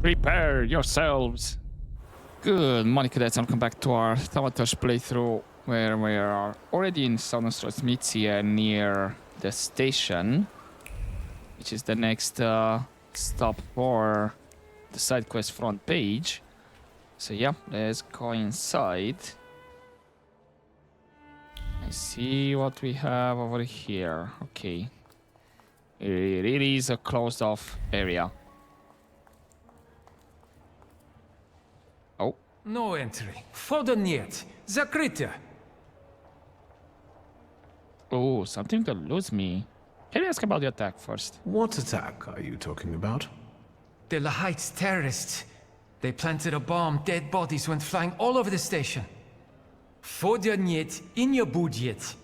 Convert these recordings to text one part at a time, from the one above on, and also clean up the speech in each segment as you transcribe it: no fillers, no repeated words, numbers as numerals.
Prepare yourselves. Good morning, cadets. Welcome back to our Thaumaturge playthrough, where we are already in Southern Strasmitia near the station, which is the next stop for the side quest front page. So yeah, let's go inside. I see what we have over here. Okay. It is a closed off area. Oh. No entry. Wchodzę niet. Zakryte. Oh, something to lose me. Can I ask about the attack first? What attack are you talking about? The Lechite terrorists. They planted a bomb. Dead bodies went flying all over the station. Wchodzę niet in your budget.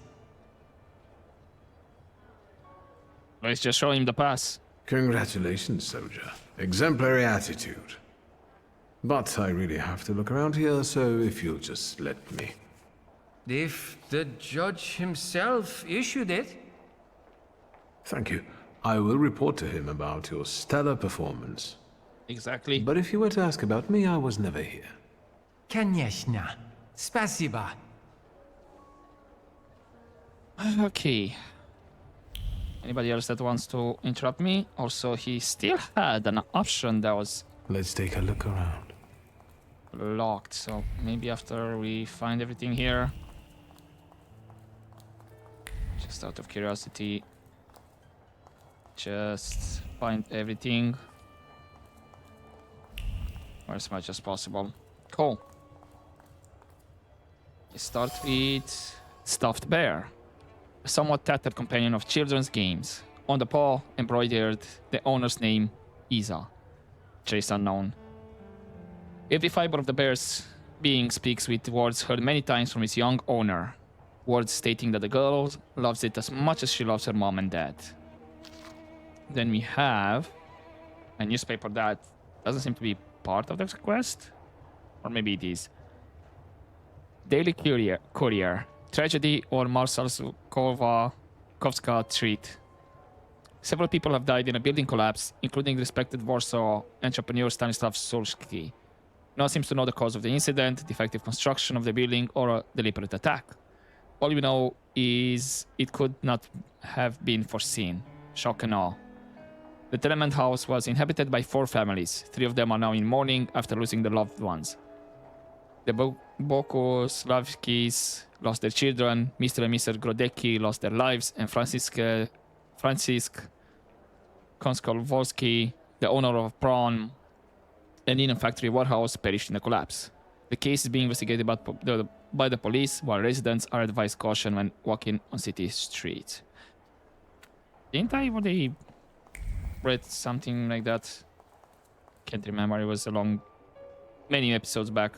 Let's just show him the pass. Congratulations, soldier. Exemplary attitude. But I really have to look around here, so if you'll just let me. If the judge himself issued it. Thank you. I will report to him about your stellar performance. Exactly. But if you were to ask about me, I was never here. Конечно. Спасибо. Okay. Anybody else that wants to interrupt me? Also, he still had an option that was Let's take a look around. locked, so maybe after we find everything here. Just out of curiosity. Just find everything. Or as much as possible. Cool. Let's start with Stuffed Bear. A somewhat tattered companion of children's games. On the paw, embroidered the owner's name, Isa. Trace unknown. Every fiber of the bear's being speaks with words heard many times from its young owner. Words stating that the girl loves it as much as she loves her mom and dad. Then we have a newspaper that doesn't seem to be part of the quest. Or maybe it is. Daily Courier. Tragedy on Marsalkovska Street. Several people have died in a building collapse, including the respected Warsaw entrepreneur Stanislav Sulski. No one seems to know the cause of the incident, defective construction of the building, or a deliberate attack. All we know is it could not have been foreseen. Shock and awe. The tenement house was inhabited by 4 families. 3 of them are now in mourning after losing their loved ones. The Boguslavskis lost their children, Mr. and Mr. Grodecki lost their lives, and Franciszek Konskolwolski, the owner of a prawn and linen factory warehouse, perished in the collapse. The case is being investigated by the police, while residents are advised caution when walking on city streets. Didn't I already read something like that? Can't remember, it was many episodes back.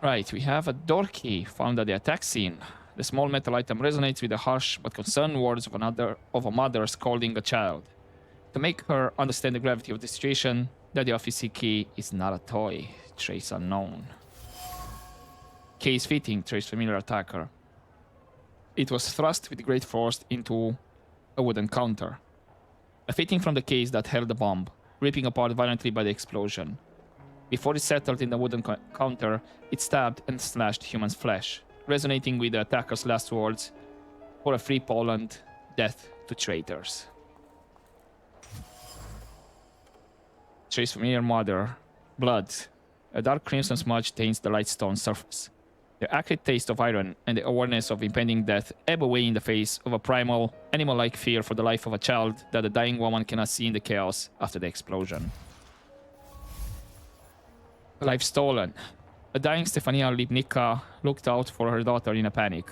Right, we have a door key found at the attack scene. The small metal item resonates with the harsh but concerned words of a mother scolding a child. To make her understand the gravity of the situation, that the office key is not a toy. Trace unknown. Case fitting, trace familiar attacker. It was thrust with great force into a wooden counter. A fitting from the case that held the bomb, ripping apart violently by the explosion. Before it settled in the wooden counter, it stabbed and slashed human flesh, resonating with the attacker's last words, "For a free Poland, death to traitors." Trace familiar mother. Blood. A dark crimson smudge taints the light stone surface. The acrid taste of iron and the awareness of impending death ebb away in the face of a primal, animal-like fear for the life of a child that the dying woman cannot see in the chaos after the explosion. Life stolen. A dying Stefania Lipnicka looked out for her daughter in a panic.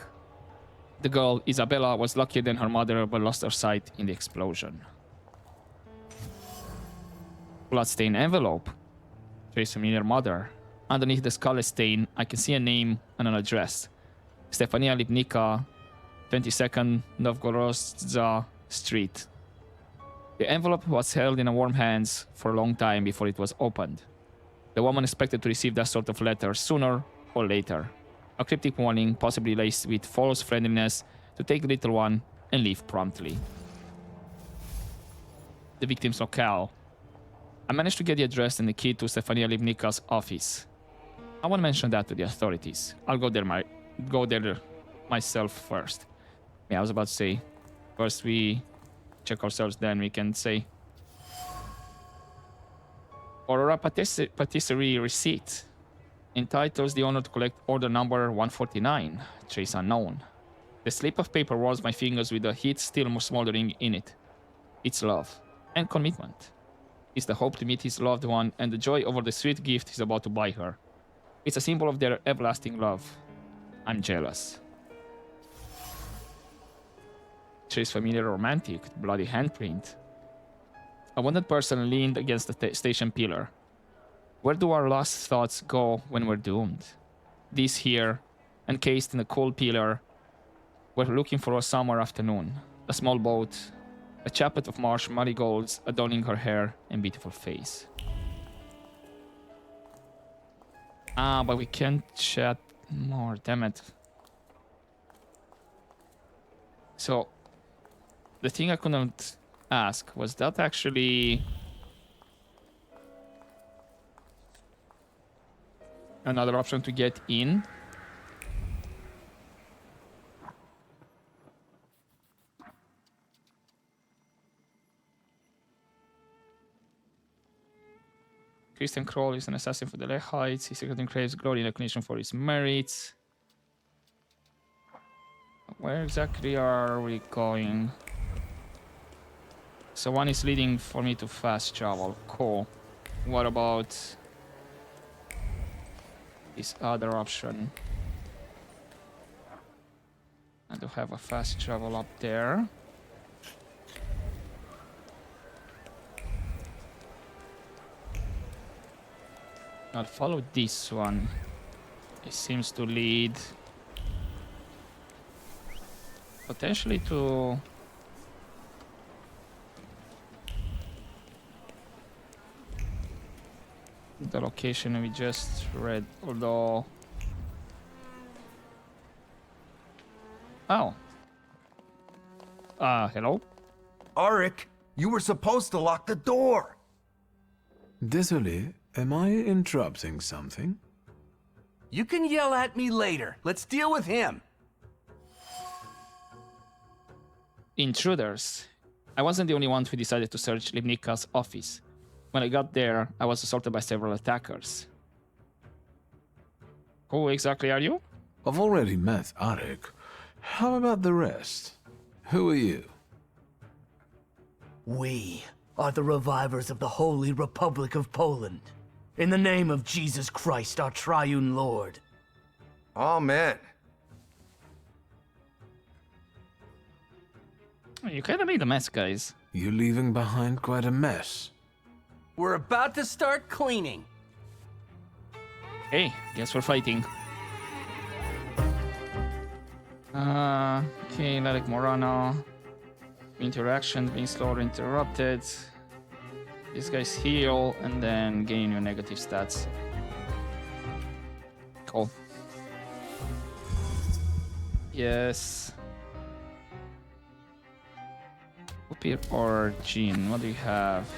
The girl, Isabella, was luckier than her mother but lost her sight in the explosion. Bloodstained envelope. Trace familiar mother. Underneath the scarlet stain, I can see a name and an address. Stefania Lipnicka, 22nd Novgorodza Street. The envelope was held in warm hands for a long time before it was opened. The woman expected to receive that sort of letter sooner or later. A cryptic warning, possibly laced with false friendliness, to take the little one and leave promptly. The victim's locale. I managed to get the address and the key to Stefania Livnika's office. I won't mention that to the authorities. I'll go there myself first. Yeah, I was about to say, first we check ourselves, then we can say. Aurora patisserie receipt entitles the owner to collect order number 149, trace unknown. The slip of paper warms my fingers with the heat still smoldering in it. It's love and commitment. It's the hope to meet his loved one and the joy over the sweet gift he's about to buy her. It's a symbol of their everlasting love. I'm jealous. Trace familiar romantic, bloody handprint. A wounded person leaned against the station pillar. Where do our last thoughts go when we're doomed? This here, encased in a cold pillar, we're looking for a summer afternoon. A small boat, a chaplet of marsh marigolds adorning her hair and beautiful face. But we can't chat more, damn it. So, the thing I couldn't ask, was that actually another option to get in? Christian Kroll is an assassin for the Lechites. He secretly craves glory and recognition for his merits. Where exactly are we going? So one is leading for me to fast travel. Cool. What about this other option? I do have a fast travel up there. I'll follow this one. It seems to lead potentially to the location we just read, although... Oh. Hello? Arik, you were supposed to lock the door. Désolé, am I interrupting something? You can yell at me later. Let's deal with him. Intruders. I wasn't the only one who decided to search Livnika's office. When I got there, I was assaulted by several attackers. Who exactly are you? I've already met Arik. How about the rest? Who are you? We are the revivers of the Holy Republic of Poland. In the name of Jesus Christ, our triune Lord. Amen. You kind of made a mess, guys. You're leaving behind quite a mess. We're about to start cleaning. Hey, guess we're fighting. Okay, Lelek Morano. Interaction being slowly interrupted. These guys heal and then gain your negative stats. Cool. Yes. Upir or Jean, what do you have?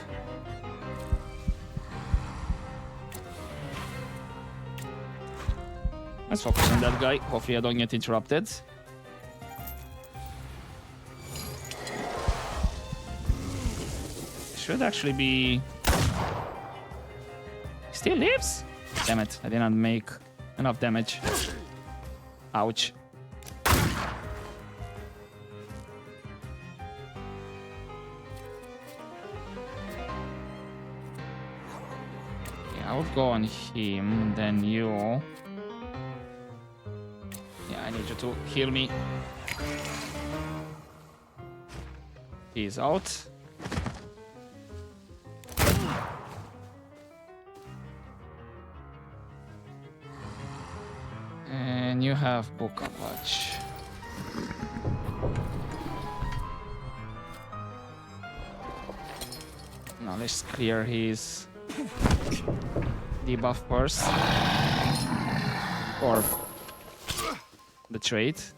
Let's focus on that guy. Hopefully I don't get interrupted. Should actually be... Still lives? Damn it, I didn't make enough damage. Ouch. Yeah, I would go on him, then you. Yeah, I need you to heal me. He's out. And you have Book of Watch. Now let's clear his debuff first. Or the trait.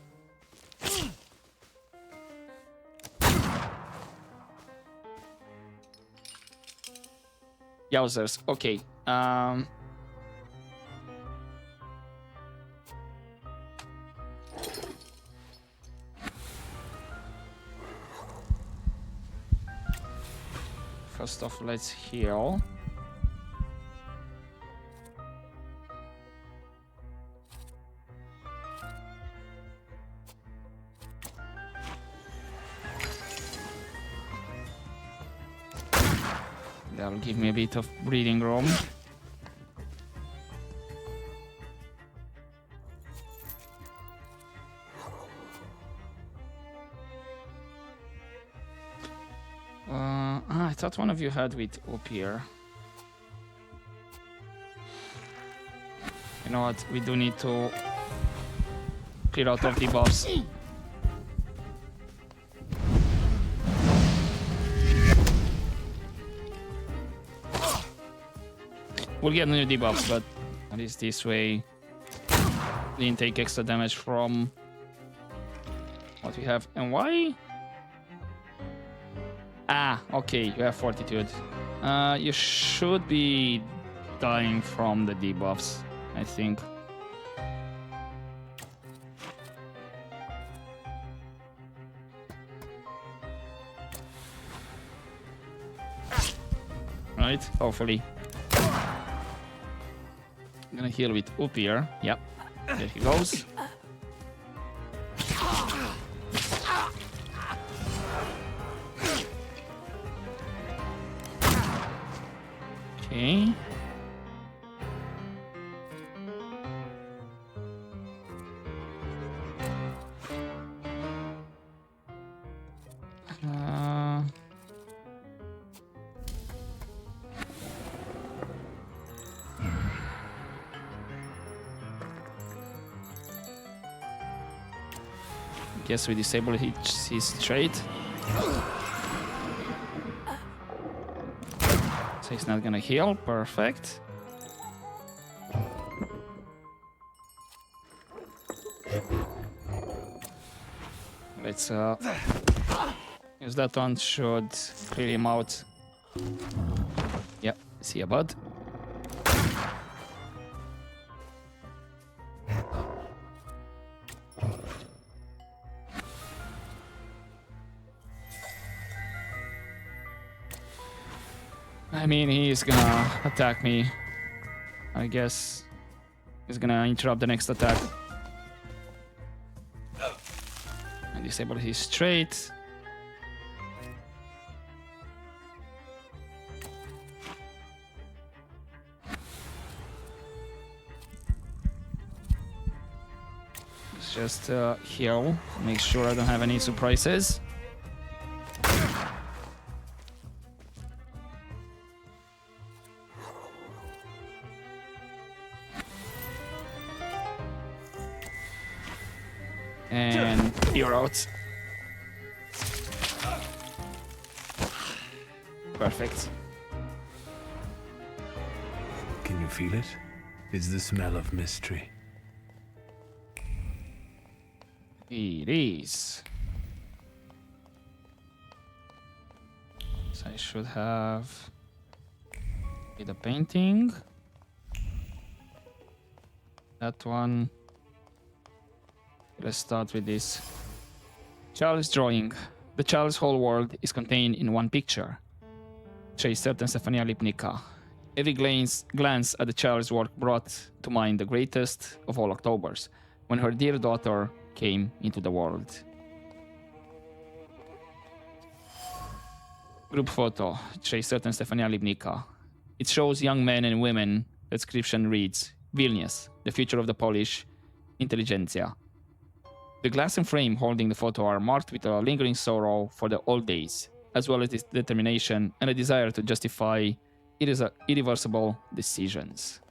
Yowzers. Okay. First off, let's heal. That'll give me a bit of breathing room. I thought one of you had with up here. You know what? We do need to clear out of the buffs. We'll get new debuffs, but at least this way we didn't take extra damage from what we have. And why? Ah, okay, you have fortitude. You should be dying from the debuffs, I think. Right, hopefully. I'm gonna heal with up here. Yep, there he goes. Okay. Guess we disable his trait. So he's not gonna heal. Perfect. Let's use that one. Should clear him out. Yep. See ya, bud. I mean, he's gonna attack me. I guess he's gonna interrupt the next attack. And disable his trait. Let's just heal. Make sure I don't have any surprises. And you're out. Perfect. Can you feel it? It's the smell of mystery. It is. So I should have the painting. That one. Let's start with this. Child's drawing. The child's whole world is contained in one picture. Trace certain Stefania Lipnica. Every glance at the child's work brought to mind the greatest of all Octobers, when her dear daughter came into the world. Group photo. Trace certain Stefania Lipnica. It shows young men and women. The description reads, Vilnius, the future of the Polish intelligentsia. The glass and frame holding the photo are marked with a lingering sorrow for the old days, as well as its determination and a desire to justify irreversible decisions.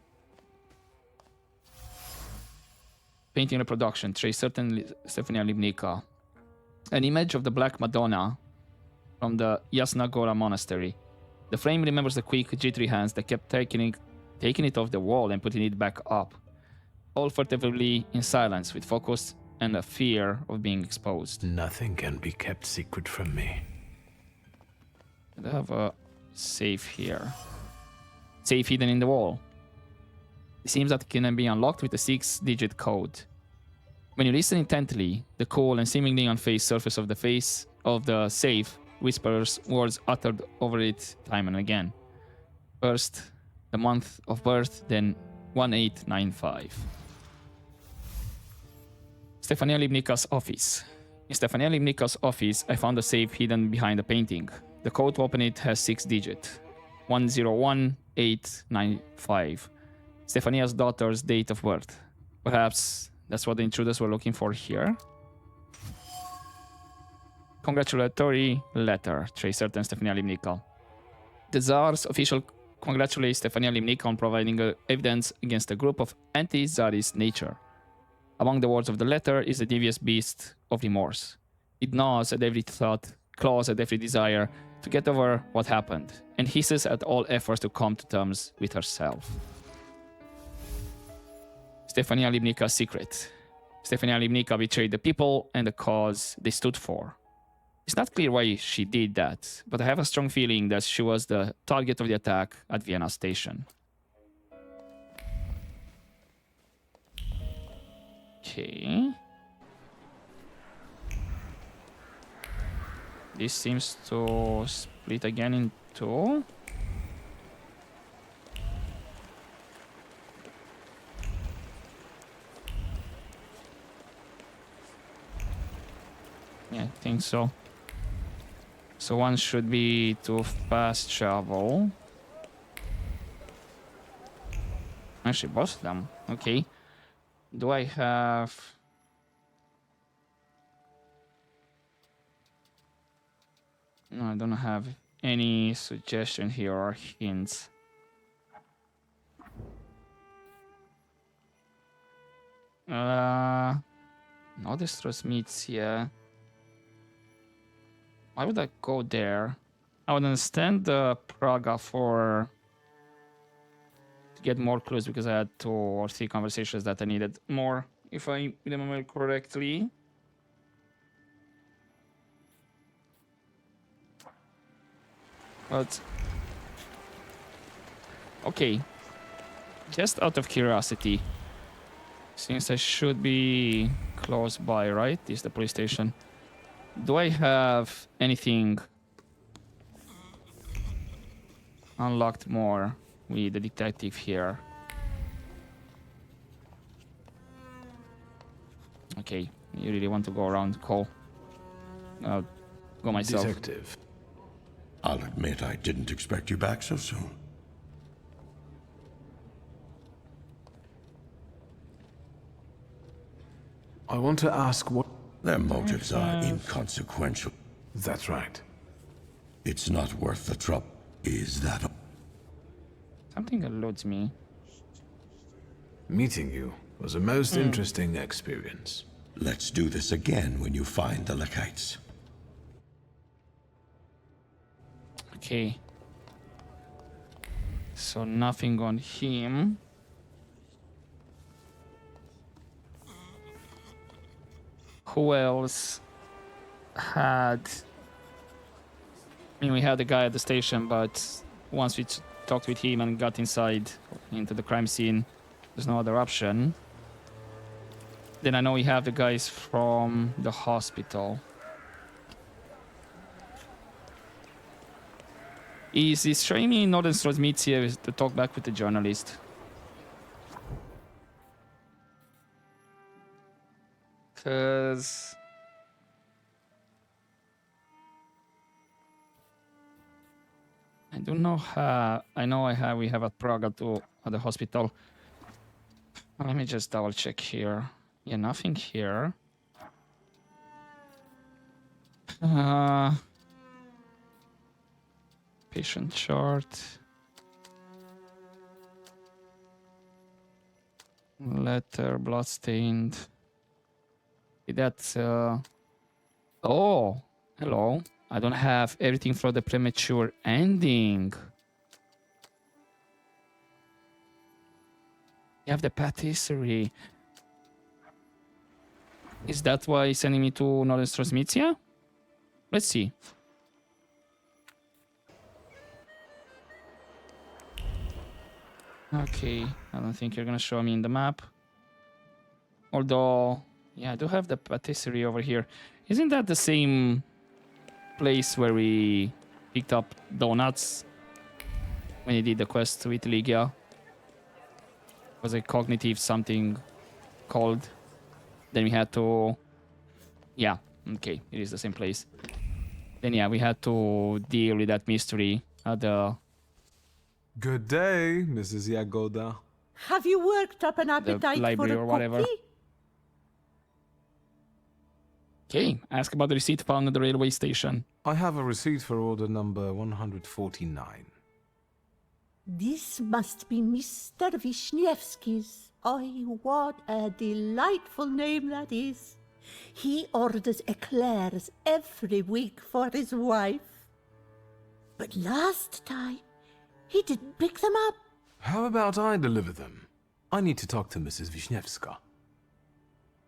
Painting reproduction, trace certain Stefania Lipnica. An image of the Black Madonna from the Yasna Gora monastery. The frame remembers the quick, jittery hands that kept taking it off the wall and putting it back up, all furtively in silence with focus and a fear of being exposed. Nothing can be kept secret from me. I have a safe here. safe hidden in the wall. It seems that it can be unlocked with a 6-digit code. When you listen intently, the cool and seemingly unfazed surface of the safe whispers words uttered over it time and again. First, the month of birth, then 1895. Stefania Libnika's office. In Stefania Libnika's office, I found a safe hidden behind a painting. The code to open it has 6 digits. 101895. Stefania's daughter's date of birth. Perhaps that's what the intruders were looking for here. Congratulatory letter, Tracer and Stefania Libnika. The Tsar's official congratulates Stefania Libnika on providing evidence against a group of anti-Tsarist nature. Among the words of the letter is the devious beast of remorse. It gnaws at every thought, claws at every desire to get over what happened, and hisses at all efforts to come to terms with herself. Stefania Libnika's secret. Stefania Libnika betrayed the people and the cause they stood for. It's not clear why she did that, but I have a strong feeling that she was the target of the attack at Vienna station. Okay. This seems to split again in two. Yeah, I think so. So one should be to fast travel. Actually, both of them. Okay. Do I have... No, I don't have any suggestion here or hints. No, this transmits here. Why would I go there? I would understand the Praga for... to get more clues because I had 2 or 3 conversations that I needed more, if I remember correctly. But... okay. Just out of curiosity. Since I should be close by, right? This is the police station. Do I have anything unlocked more with the detective here? Okay, you really want to go around, Cole? I'll go myself. Detective. I'll admit I didn't expect you back so soon. I want to ask what... Their motives are inconsequential. That's right. It's not worth the trouble. Is that all? Something eludes me. Meeting you was a most interesting experience. Let's do this again when you find the Lechites. Okay. So nothing on him. Who else had... I mean, we had the guy at the station, but once we talked with him and got inside into the crime scene, there's no other option. Then I know we have the guys from the hospital. Is showing me Northern Strozmitsia to talk back with the journalist. Because... I don't know how... I know we have a Praga too at the hospital. Let me just double check here. Yeah, nothing here. Patient chart. Letter, bloodstained. That's oh, hello. I don't have everything for the premature ending. You have the patisserie. Is that why he's sending me to Northern Strozmitsia? Let's see. Okay, I don't think you're gonna show me in the map. Although, yeah, I do have the patisserie over here. Isn't that the same place where we picked up donuts when you did the quest with Ligia? Was a cognitive something called? Then we had to... Yeah, okay, it is the same place. Then yeah, we had to deal with that mystery at the Good day, Mrs. Yagoda. Have you worked up an appetite for library a or whatever. cookie? Okay, ask about the receipt found at the railway station. I have a receipt for order number 149. This must be Mr. Wisniewski's. Oh, what a delightful name that is. He orders eclairs every week for his wife. But last time, he didn't pick them up. How about I deliver them? I need to talk to Mrs. Wisniewska.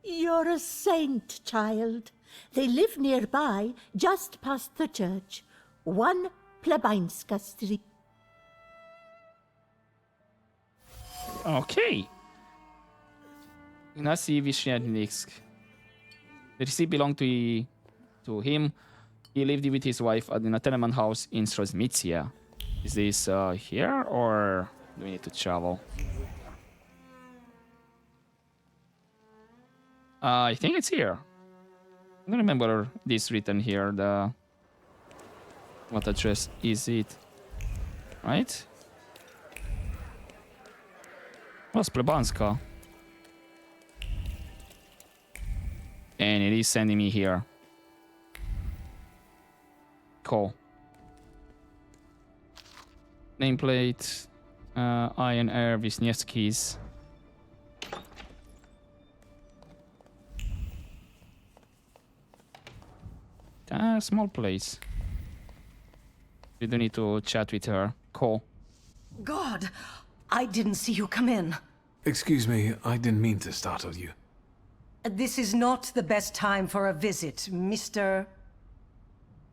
You're a saint, child. They live nearby, just past the church. 1 Plebańska Street. Okay. Ignacy Wisniewski. The receipt belonged to him. He lived with his wife in a tenement house in Strozmicia. Is this here, or do we need to travel? I think it's here. I don't remember this written here. What address is it? Right? Was Plebanska. And it is sending me here. Cool. Nameplate. Iron Air Wisniewski's. Small place. We do need to chat with her. Cool. God, I didn't see you come in. Excuse me, I didn't mean to startle you. This is not the best time for a visit, Mr.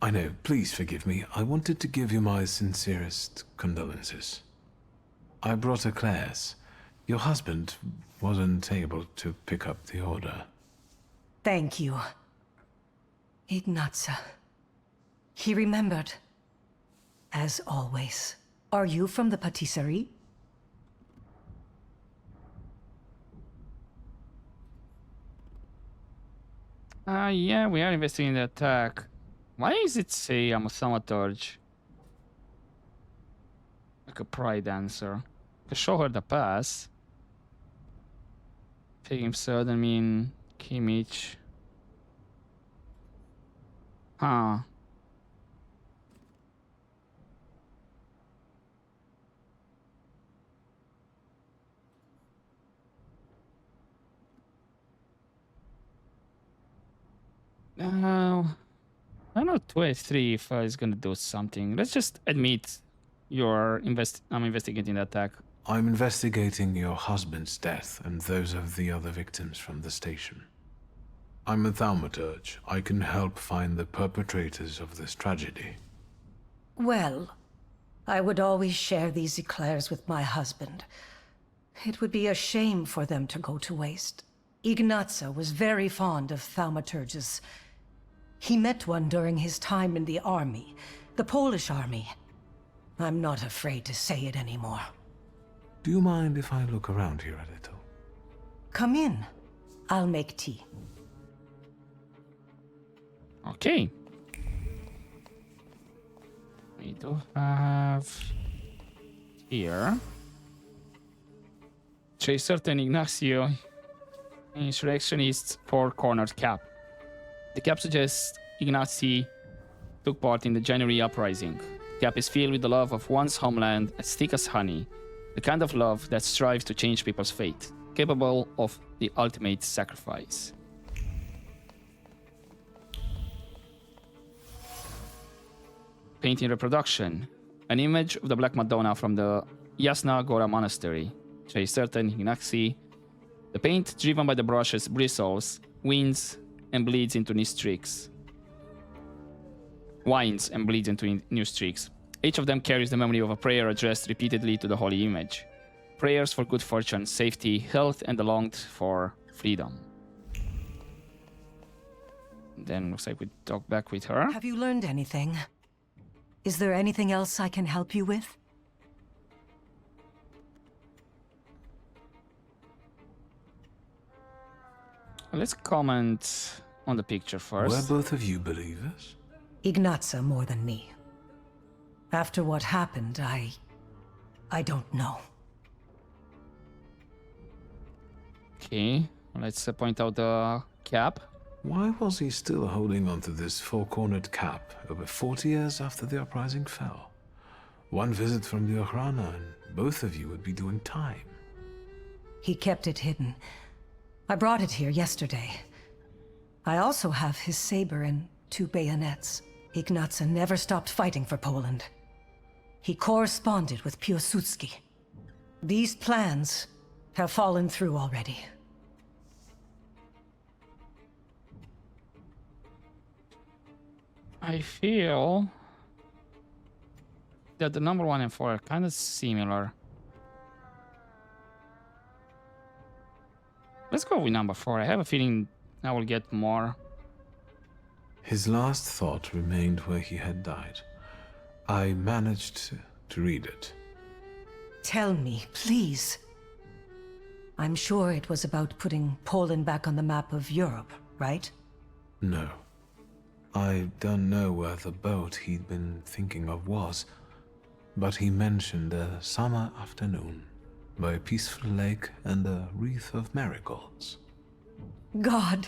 I know, please forgive me. I wanted to give you my sincerest condolences. I brought eclairs. Your husband wasn't able to pick up the order. Thank you. Ignatza. He remembered. As always. Are you from the patisserie? Yeah, we are investigating the attack. Why is it say I'm a Thaumaturge? Like a pride dancer. To show her the pass. Take him certain mean Kimmich. Huh. I know 23 if is gonna do something. Let's just admit I'm investigating the attack. I'm investigating your husband's death and those of the other victims from the station. I'm a Thaumaturge. I can help find the perpetrators of this tragedy. Well, I would always share these eclairs with my husband. It would be a shame for them to go to waste. Ignatza was very fond of Thaumaturges. He met one during his time in the army, the Polish army. I'm not afraid to say it anymore. Do you mind if I look around here a little? Come in. I'll make tea. Okay. We do have here a certain Ignacio Insurrectionist's four-cornered cap. The cap suggests Ignacy took part in the January uprising. The cap is filled with the love of one's homeland as thick as honey, the kind of love that strives to change people's fate, capable of the ultimate sacrifice. Painting reproduction. An image of the Black Madonna from the Yasna Gora Monastery. To a certain Ignacy. The paint, driven by the brush's bristles, winds and bleeds into new streaks. Winds and bleeds into new streaks. Each of them carries the memory of a prayer addressed repeatedly to the holy image. prayers for good fortune, safety, health, and the longed for freedom. Then looks like we talk back with her. Have you learned anything? Is there anything else I can help you with? Let's comment on the picture first. Were both of you believers? Ignatza more than me. After what happened, I don't know. Okay, let's point out the cap. Why was he still holding on to this four-cornered cap over 40 years after the uprising fell? One visit from the Okhrana and both of you would be doing time. He kept it hidden. I brought it here yesterday. I also have his saber and 2 bayonets. Ignatza never stopped fighting for Poland. He corresponded with Piłsudski. These plans have fallen through already. I feel that the number 1 and 4 are kind of similar. Let's go with number 4. I have a feeling I will get more. His last thought remained where he had died. I managed to read it. Tell me, please. I'm sure it was about putting Poland back on the map of Europe, right? No. I don't know where the boat he'd been thinking of was, but he mentioned a summer afternoon by a peaceful lake and a wreath of marigolds. God.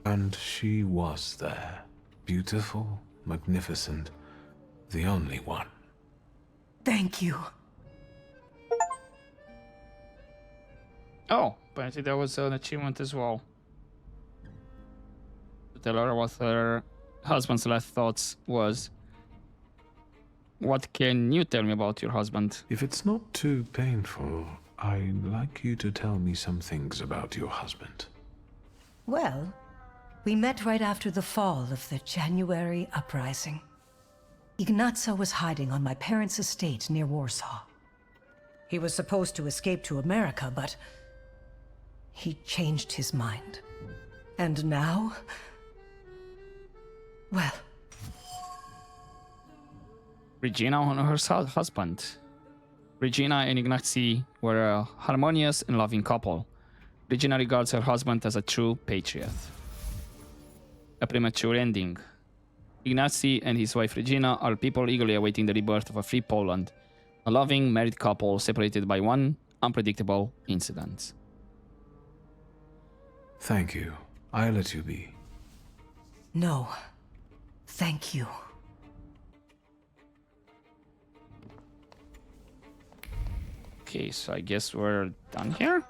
And she was there. Beautiful, magnificent, the only one. Thank you. Oh, apparently there was an achievement as well. To tell her what her husband's last thoughts was. What can you tell me about your husband? If it's not too painful, I'd like you to tell me some things about your husband. Well, we met right after the fall of the January uprising. Ignatza was hiding on my parents' estate near Warsaw. He was supposed to escape to America, but he changed his mind. And now, well, Regina and her husband. Regina and Ignacy were a harmonious and loving couple. Regina regards her husband as a true patriot. A premature ending. Ignacy and his wife Regina are people eagerly awaiting the rebirth of a free Poland. A loving, married couple separated by one unpredictable incident. Thank you. I'll let you be. no. Thank you. Okay, so I guess we're done here.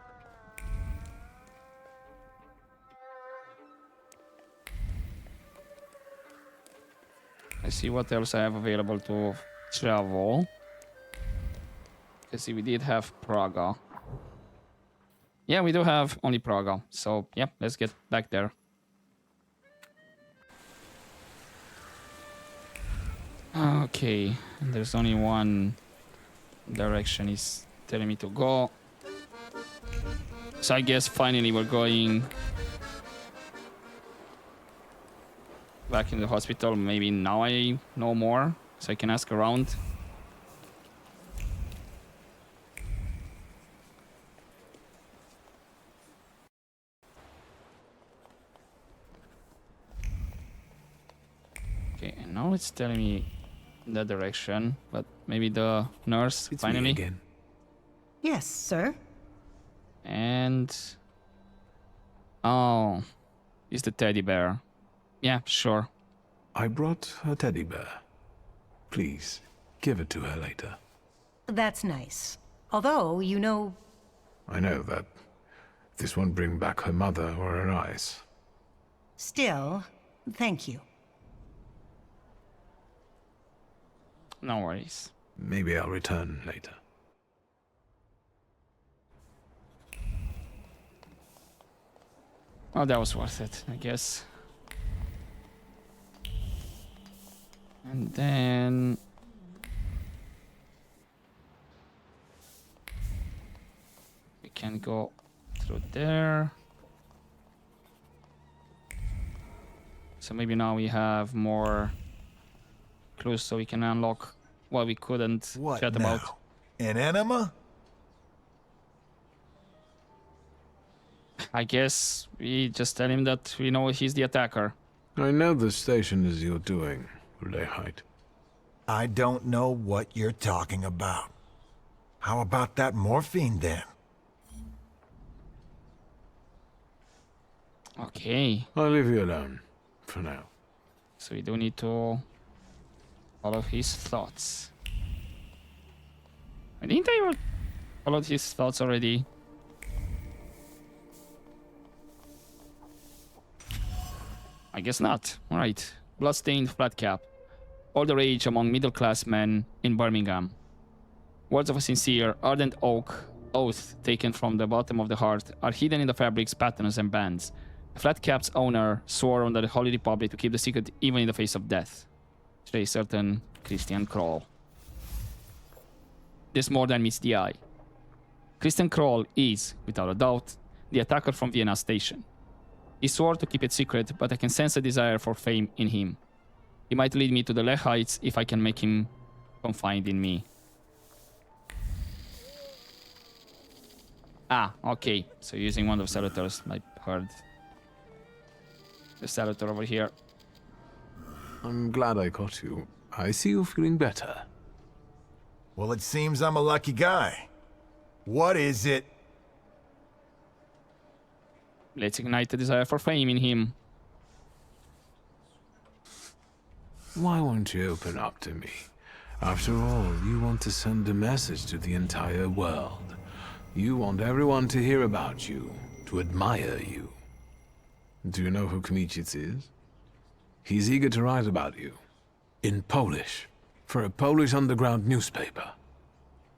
Let's see what else I have available to travel. Let's see, we did have Praga. Yeah, we do have only Praga. So, yeah, let's get back there. Okay, and there's only one direction he's telling me to go. So I guess finally we're going back in the hospital. Maybe now I know more, so I can ask around. Okay, and now it's telling me the direction, but maybe the nurse It's finally. me again. Yes, sir. And oh, it's the teddy bear. Yeah, sure. I brought a teddy bear. Please, give it to her later. That's nice. Although, you know, I know that this won't bring back her mother or her eyes. still, thank you. No worries. Maybe I'll return later. Oh, that was worth it, I guess. And then can go through there. So maybe now we have more clues so we can unlock what we couldn't What chat now? about. An enema? I guess we just tell him that we know he's the attacker. I know the station is your doing, Lechite. I don't know what you're talking about. How about that morphine then? Okay, I'll leave you alone, for now. so we do need to follow his thoughts. I think I followed his thoughts already. I guess not. Alright. Bloodstained flat cap. All the rage among middle-class men in Birmingham. Words of a sincere, ardent oath taken from the bottom of the heart are hidden in the fabrics, patterns, and bands. The flat cap's owner swore under the Holy Republic to keep the secret even in the face of death. To a certain Christian Kroll. This more than meets the eye. Christian Kroll is, without a doubt, the attacker from Vienna station. He swore to keep it secret, but I can sense a desire for fame in him. He might lead me to the Lechites if I can make him confide in me. Ah, okay. So using one of the salutors, I heard the salutor over here. I'm glad I caught you. I see you feeling better. Well, it seems I'm a lucky guy. What is it? Let's ignite the desire for fame in him. Why won't you open up to me? After all, you want to send a message to the entire world. You want everyone to hear about you, to admire you. Do you know who Kmicic is? He's eager to write about you. In Polish. For a Polish underground newspaper.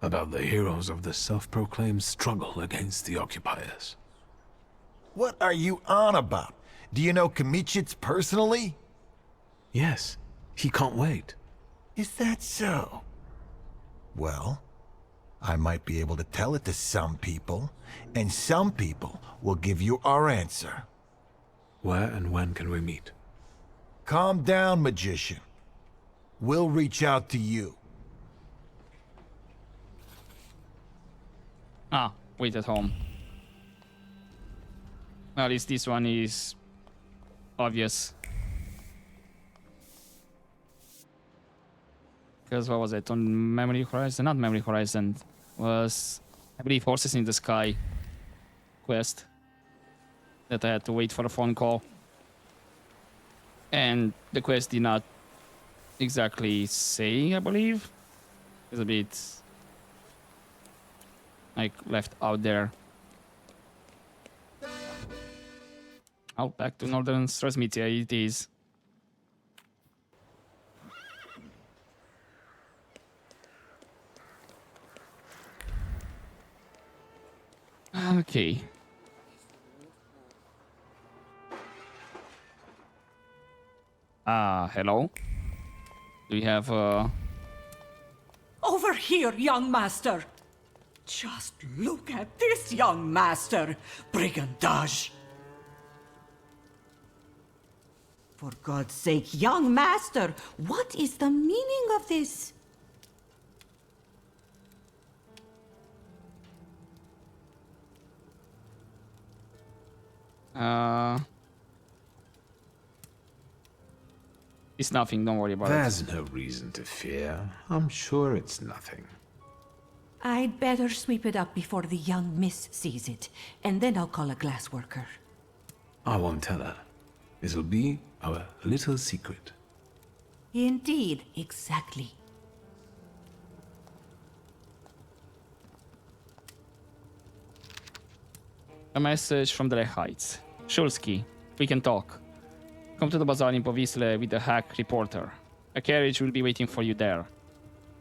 About the heroes of the self-proclaimed struggle against the occupiers. What are you on about? Do you know Kmicic personally? Yes, he can't wait. Is that so? Well, I might be able to tell it to some people, and some people will give you our answer. Where and when can we meet? Calm down, magician. We'll reach out to you. Ah, wait at home. At least this one is obvious. Because what was it? On Memory Horizon? Not Memory Horizon. Was, I believe, Horses in the Sky quest. That I had to wait for a phone call. And the quest did not exactly say, I believe. It's a bit like left out there. Oh, back to Northern Strasmitia it is. Okay. Hello? Do we have, Over here, young master! Just look at this, young master! Brigandage! For God's sake, young master, what is the meaning of this? It's nothing, don't worry about There's it. no reason to fear. I'm sure it's nothing. I'd better sweep it up before the young miss sees it, and then I'll call a glass worker. I won't tell her. It'll be our little secret. Indeed, exactly. A message from the Lechites. Shulski, we can talk. Come to the bazaar in Powisle with the hack reporter. A carriage will be waiting for you there.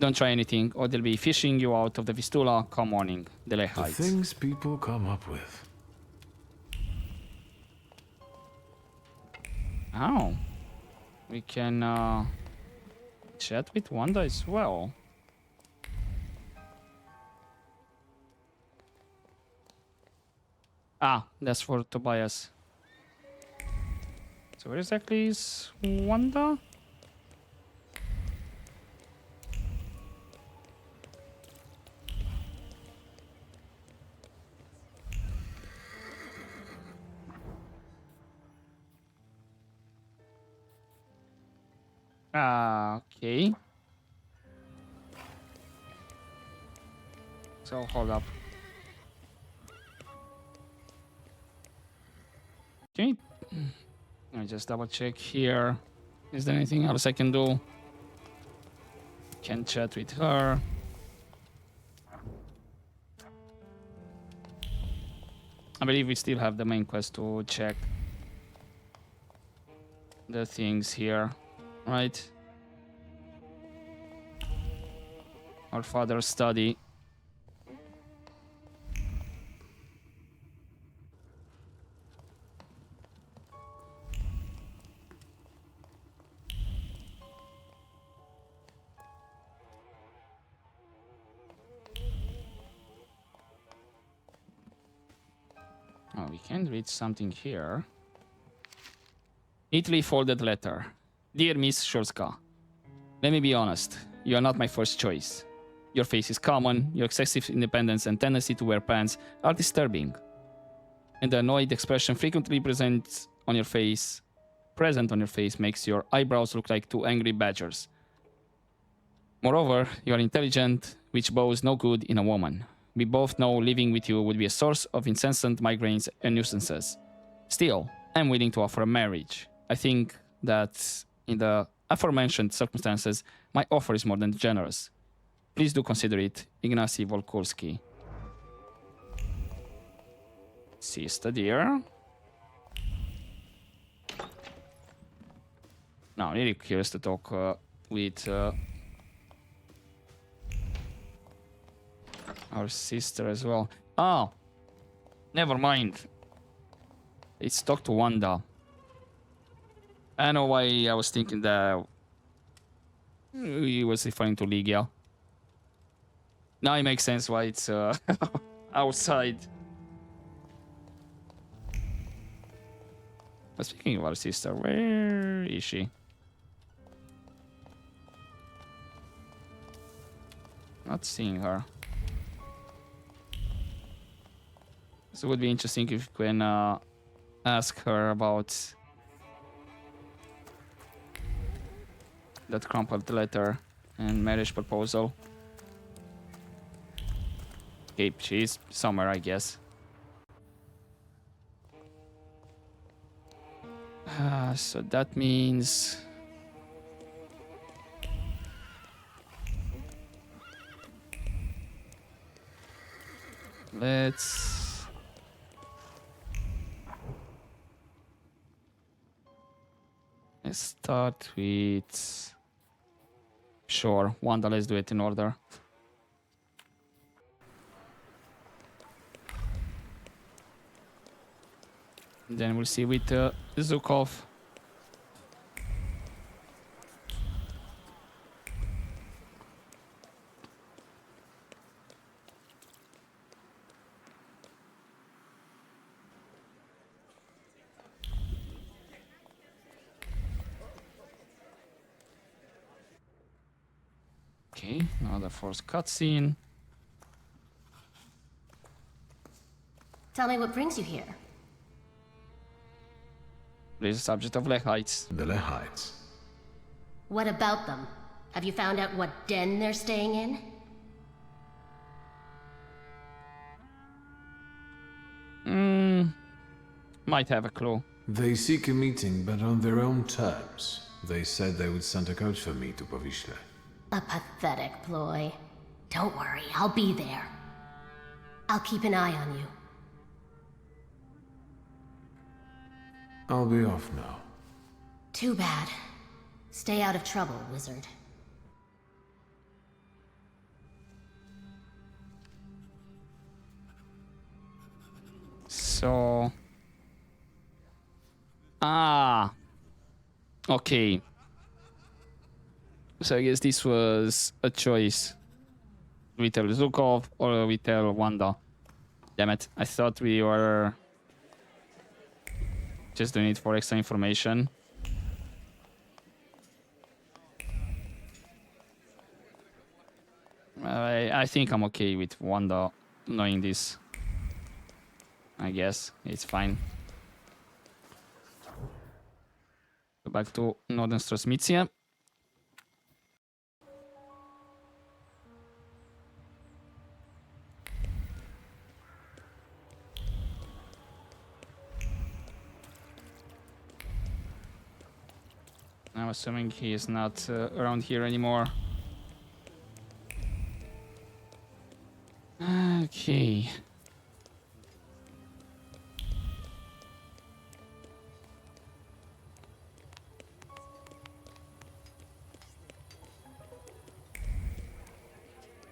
Don't try anything, or they'll be fishing you out of the Vistula come morning. The The Lechites. things people come up with. Oh. We can chat with Wanda as well. Ah, that's for Tobias. So where exactly is Wanda? Ah, okay. So hold up. Okay. Let me just double check here. Is there anything else I can do? Can chat with her. I believe we still have the main quest to check the things here, right? Our father's study. Oh, we can read something here. Neatly folded letter. Dear Miss Shorska, let me be honest. You are not my first choice. Your face is common, your excessive independence and tendency to wear pants are disturbing. And the annoyed expression frequently present on your face makes your eyebrows look like two angry badgers. Moreover, you are intelligent, which bodes no good in a woman. We both know living with you would be a source of incessant migraines and nuisances. Still, I'm willing to offer a marriage. I think that in the aforementioned circumstances, my offer is more than generous. Please do consider it, Ignacy Volkulski. Sister dear. Now, really curious to talk with our sister as well. Oh, never mind. Let's talk to Wanda. I know why I was thinking that he was referring to Ligia. Now it makes sense why it's outside. But speaking of our sister, where is she? Not seeing her. So it would be interesting if we can ask her about that crumpled letter and marriage proposal. Okay, she's somewhere, I guess. So that means... Let's start with... Sure, Wanda, let's do it in order. Then we'll see with Zukov. Okay, another forced cutscene. Tell me what brings you here. This is the subject of Lechites. The Lechites. What about them? Have you found out what den they're staying in? Might have a clue. They seek a meeting, but on their own terms. They said they would send a coach for me to Powiśle. A pathetic ploy. Don't worry, I'll be there. I'll keep an eye on you. I'll be off now. Too bad. Stay out of trouble, wizard. So... Okay. So I guess this was a choice. We tell Zukov or we tell Wanda. Damn it, I thought we were just doing it for extra information. I think I'm okay with Wanda knowing this. I guess it's fine. Go back to Northern Strasmitia. I'm assuming he is not around here anymore. Okay.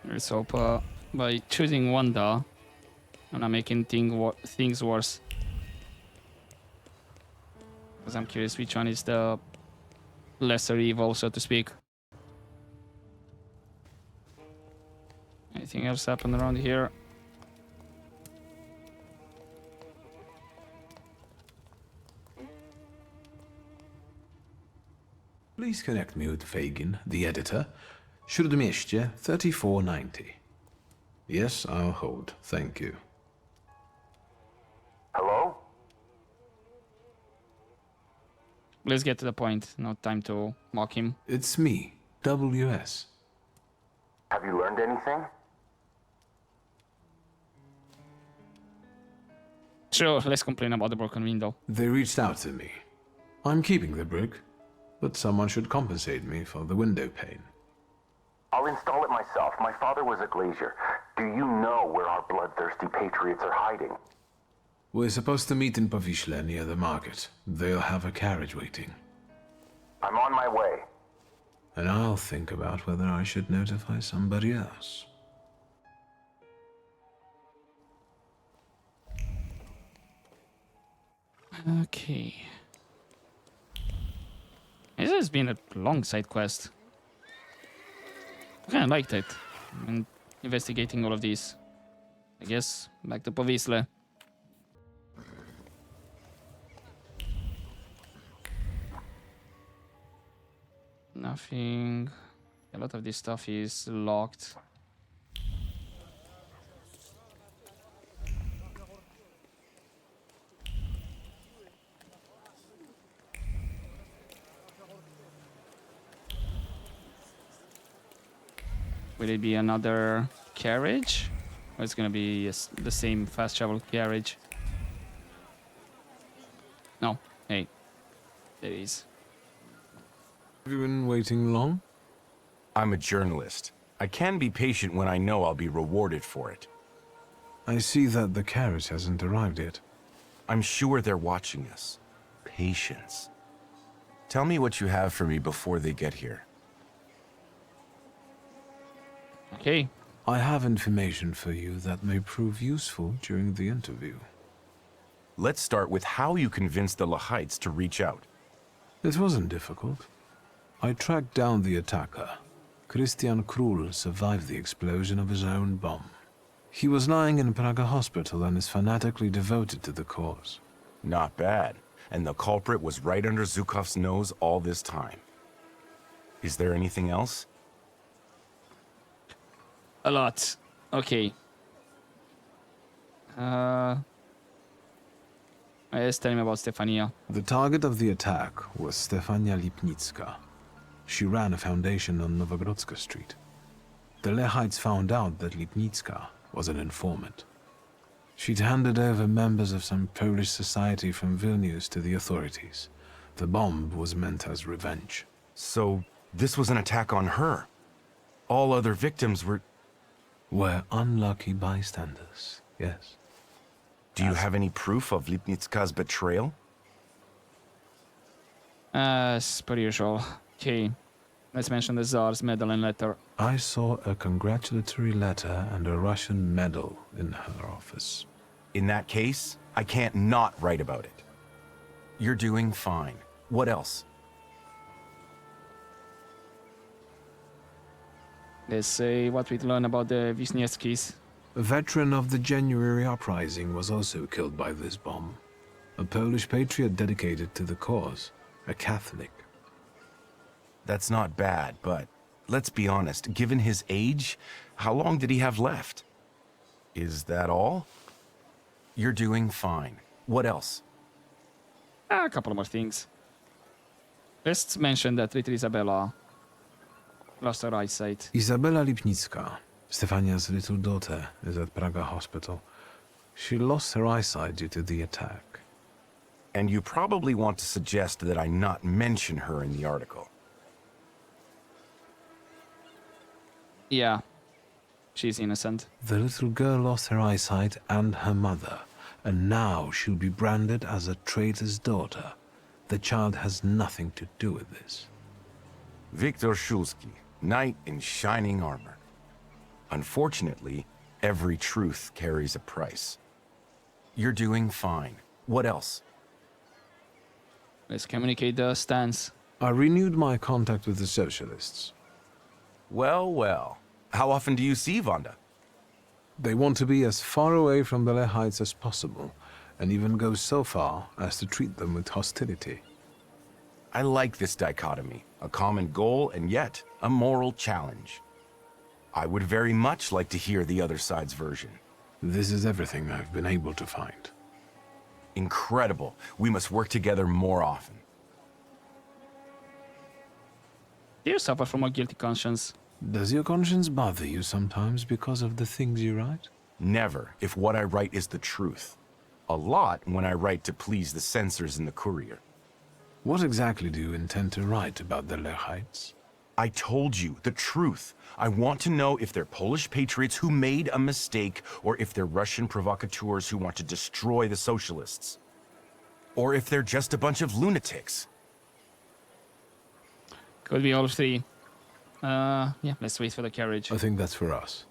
Let's hope by choosing Wanda, I'm not making things worse. Because I'm curious which one is the lesser evil, so to speak. Anything else happen around here? Please connect me with Fagin, the editor. Śródmieście 3490. Yes, I'll hold. Thank you. Hello? Let's get to the point. No time to mock him. It's me, WS. Have you learned anything? Sure, let's complain about the broken window. They reached out to me. I'm keeping the brick, but someone should compensate me for the window pane. I'll install it myself. My father was a glazier. Do you know where our bloodthirsty patriots are hiding? We're supposed to meet in Powiśle near the market. They'll have a carriage waiting. I'm on my way. And I'll think about whether I should notify somebody else. Okay. This has been a long side quest. I kind of liked it. And investigating all of these. I guess back to Powiśle. Nothing. A lot of this stuff is locked. Will it be another carriage? Or it's gonna be the same fast travel carriage? No. Hey. There it is. Have you been waiting long? I'm a journalist. I can be patient when I know I'll be rewarded for it. I see that the carriage hasn't arrived yet. I'm sure they're watching us. Patience. Tell me what you have for me before they get here. Okay. I have information for you that may prove useful during the interview. Let's start with how you convinced the Lechites to reach out. It wasn't difficult. I tracked down the attacker. Christian Krull survived the explosion of his own bomb. He was lying in Praga hospital and is fanatically devoted to the cause. Not bad. And the culprit was right under Zhukov's nose all this time. Is there anything else? A lot. Okay. Let's tell him about Stefania. The target of the attack was Stefania Lipnicka. She ran a foundation on Nowogrodzka Street. The Lechites found out that Lipnicka was an informant. She'd handed over members of some Polish society from Vilnius to the authorities. The bomb was meant as revenge. So, this was an attack on her? All other victims were unlucky bystanders, yes. Do you have any proof of Lipnicka's betrayal? As per usual. Okay. Let's mention the Tsar's medal and letter. I saw a congratulatory letter and a Russian medal in her office. In that case, I can't not write about it. You're doing fine. What else? Let's say what we learn about the Wisniewskis. A veteran of the January uprising was also killed by this bomb. A Polish patriot dedicated to the cause. A Catholic. That's not bad, but let's be honest. Given his age, how long did he have left? Is that all? You're doing fine. What else? A couple more things. Let's mention that little Isabella lost her eyesight. Izabela Lipnicka, Stefania's little daughter, is at Praga Hospital. She lost her eyesight due to the attack. And you probably want to suggest that I not mention her in the article. Yeah, she's innocent. The little girl lost her eyesight and her mother, and now she'll be branded as a traitor's daughter. The child has nothing to do with this. Viktor Shulsky, knight in shining armor. Unfortunately, every truth carries a price. You're doing fine. What else? Let's communicate the stance. I renewed my contact with the socialists. Well, well. How often do you see Wanda? They want to be as far away from the Lechites as possible, and even go so far as to treat them with hostility. I like this dichotomy. A common goal and yet a moral challenge. I would very much like to hear the other side's version. This is everything I've been able to find. Incredible. We must work together more often. Do you suffer from a guilty conscience? Does your conscience bother you sometimes because of the things you write? Never, if what I write is the truth. A lot when I write to please the censors in the Courier. What exactly do you intend to write about the Lechites? I told you, the truth. I want to know if they're Polish patriots who made a mistake, or if they're Russian provocateurs who want to destroy the socialists. Or if they're just a bunch of lunatics. Could be all three. Yeah, let's wait for the carriage. I think that's for us.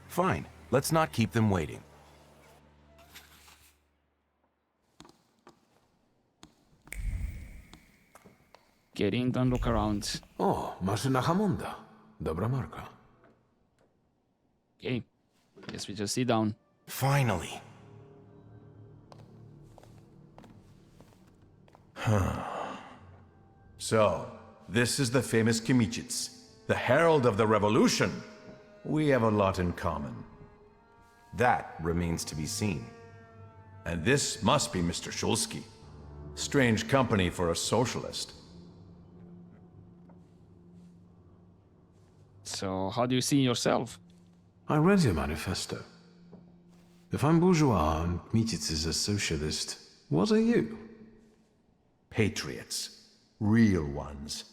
Fine. Let's not keep them waiting. Get in, don't look around. O, maszyna Hammonda. Dobra marka. Okay. Guess we just sit down. Finally. So, this is the famous Kmicic, the herald of the revolution. We have a lot in common. That remains to be seen. And this must be Mr. Shulsky. Strange company for a socialist. So, how do you see yourself? I read your manifesto. If I'm bourgeois and Kmicic is a socialist, what are you? Patriots. Real ones.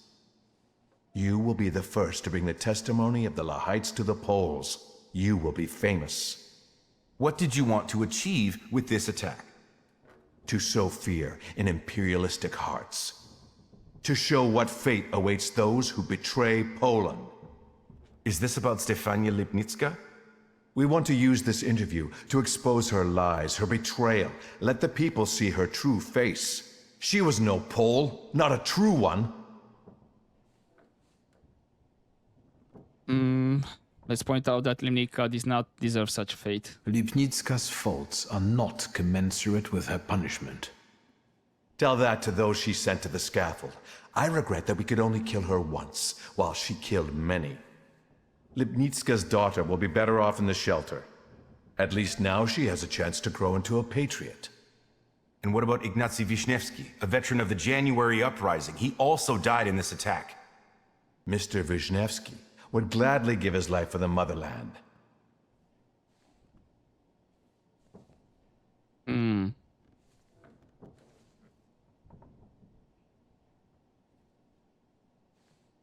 You will be the first to bring the testimony of the Lechites to the Poles. You will be famous. What did you want to achieve with this attack? To sow fear in imperialistic hearts. To show what fate awaits those who betray Poland. Is this about Stefania Lipnicka? We want to use this interview to expose her lies, her betrayal. Let the people see her true face. She was no Pole, not a true one. Let's point out that Lipnicka does not deserve such fate. Lipnicka's faults are not commensurate with her punishment. Tell that to those she sent to the scaffold. I regret that we could only kill her once, while she killed many. Lipnicka's daughter will be better off in the shelter. At least now she has a chance to grow into a patriot. And what about Ignacy Wisniewski, a veteran of the January uprising? He also died in this attack. Mr. Wisniewski would gladly give his life for the motherland.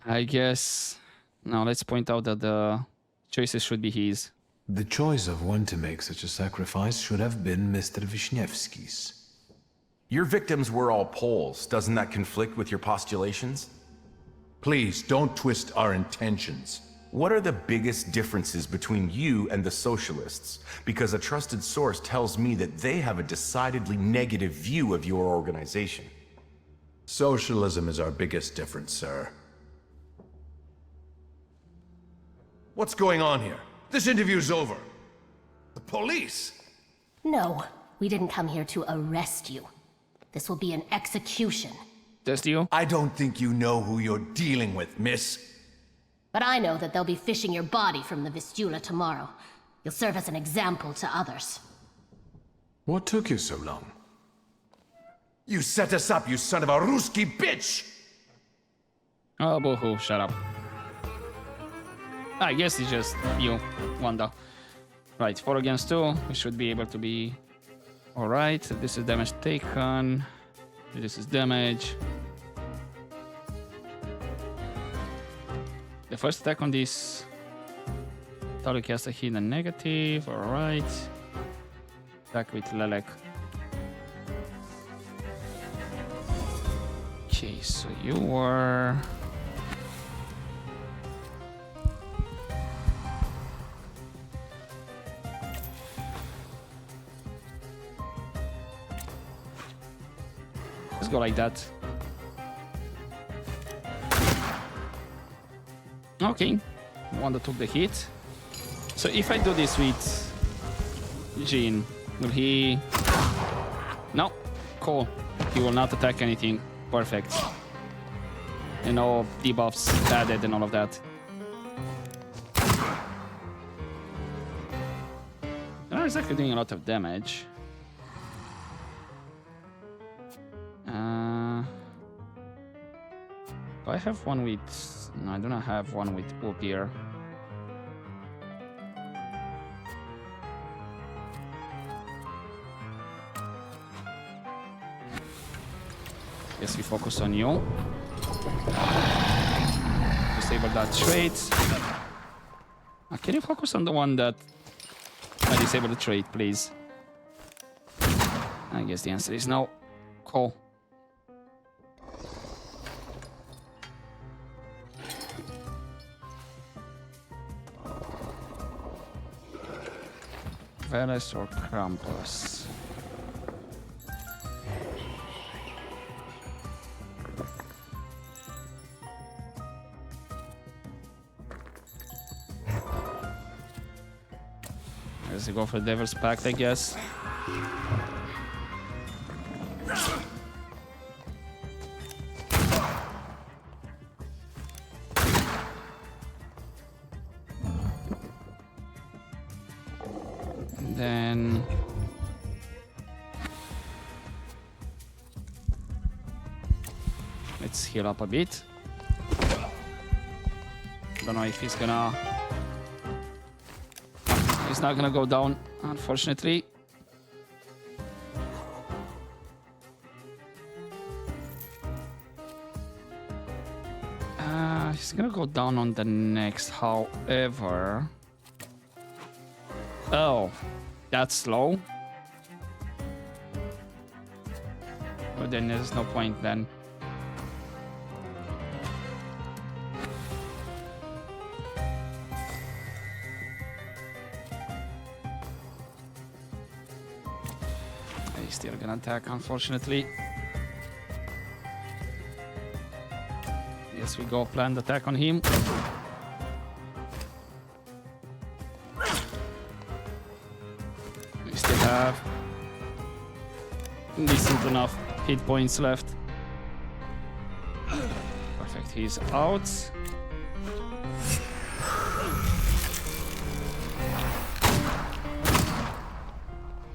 I guess... Now let's point out that the choices should be his. The choice of when to make such a sacrifice should have been Mr. Wisniewski's. Your victims were all Poles. Doesn't that conflict with your postulations? Please, don't twist our intentions. What are the biggest differences between you and the socialists? Because a trusted source tells me that they have a decidedly negative view of your organization. Socialism is our biggest difference, sir. What's going on here? This interview's over. The Police! No, we didn't come here to arrest you. This will be an execution. Just you? I don't think you know who you're dealing with, miss. But I know that they'll be fishing your body from the Vistula tomorrow. You'll serve as an example to others. What took you so long? You set us up, you son of a Ruski bitch! Oh, boohoo, shut up. I guess it's just you, Wanda. Right, 4 against 2. We should be able to be alright. This is damage taken. This is damage. The first attack on this Thur cast a hidden negative. Alright. Back with Lelek. Okay, so you were... Let's go like that. Okay, Wanda took the hit. So if I do this with Jean, will he... No, cool. He will not attack anything. Perfect. And no debuffs added and all of that. They're not exactly doing a lot of damage. Do I have one with... No, I do not have one with Opier. Guess we focus on you. Disable that trait. Can you focus on the one that I disable the trait, please? I guess the answer is no. Cool. Veles or Krampus? Let's go for Devil's Pact, I guess. Then let's heal up a bit. Don't know if he's gonna... He's not gonna go down, unfortunately. He's gonna go down on the next, however... Oh, that's slow. Well, then there's no point then. He's still gonna attack, unfortunately. Yes, we go planned attack on him. We still have decent enough hit points left. Perfect, he's out.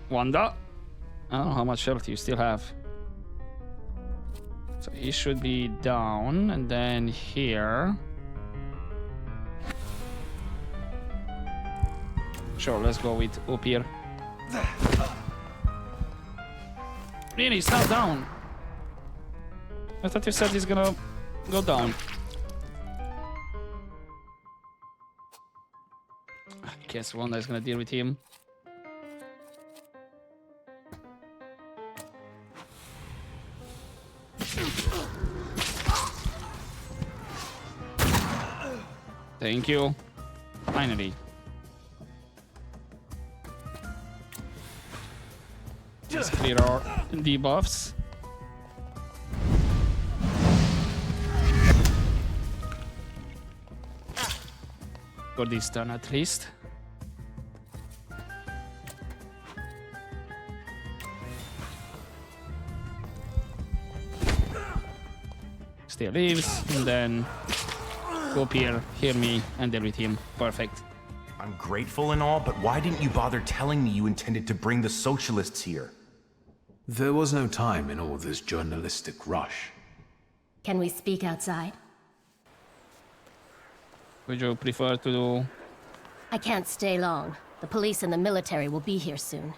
Wanda. I don't know how much health you still have. So he should be down, and then here. Sure, let's go with up here. Really, he's not down. I thought you said he's gonna go down. I guess Wanda is gonna deal with him. Thank you. Finally. Just clear our debuffs. For this turn at least. Tyr leaves, and then go up here, hear me, and deal with him. Perfect. I'm grateful and all, but why didn't you bother telling me you intended to bring the socialists here? There was no time in all this journalistic rush. Can we speak outside? Would you prefer to do... I can't stay long. The police and the military will be here soon.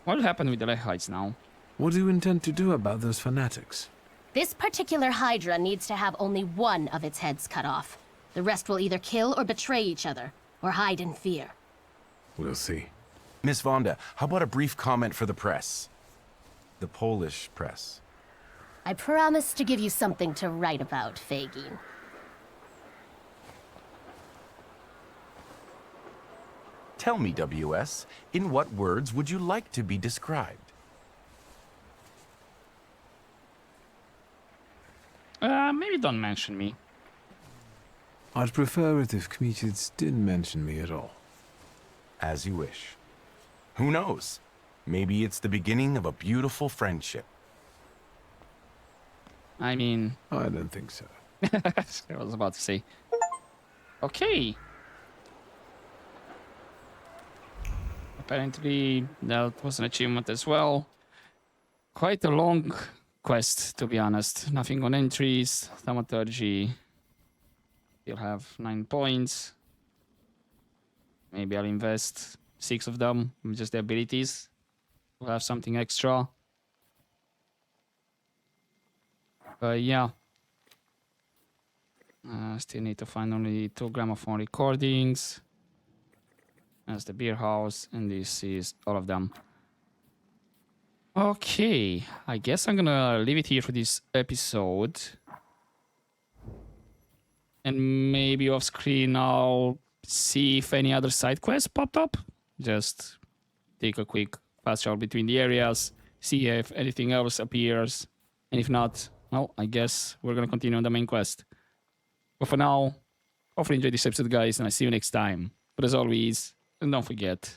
What will happen with the Lechites now? What do you intend to do about those fanatics? This particular Hydra needs to have only one of its heads cut off. The rest will either kill or betray each other, or hide in fear. We'll see. Miss Vonda, how about a brief comment for the press? The Polish press. I promise to give you something to write about, Fagin. Tell me, WS, in what words would you like to be described? Maybe don't mention me. I'd prefer it if Kmicic didn't mention me at all. As you wish. Who knows? Maybe it's the beginning of a beautiful friendship. I mean... I don't think so. I was about to say. Okay. Apparently, that was an achievement as well. Quite a long quest, to be honest. Nothing on entries. Thaumaturge. You'll have 9 points. Maybe I'll invest 6 of them with just the abilities. We'll have something extra. But yeah. Still need to find only 2 gramophone recordings. That's the beer house, and this is all of them. Okay, I guess I'm gonna leave it here for this episode. And maybe off screen I'll see if any other side quests popped up. Just take a quick fast travel between the areas, see if anything else appears. And if not, well, I guess we're gonna continue on the main quest. But for now, hopefully enjoy this episode, guys, and I'll see you next time. But as always, don't forget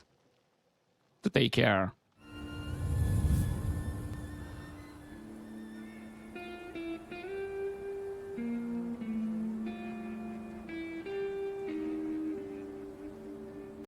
to take care.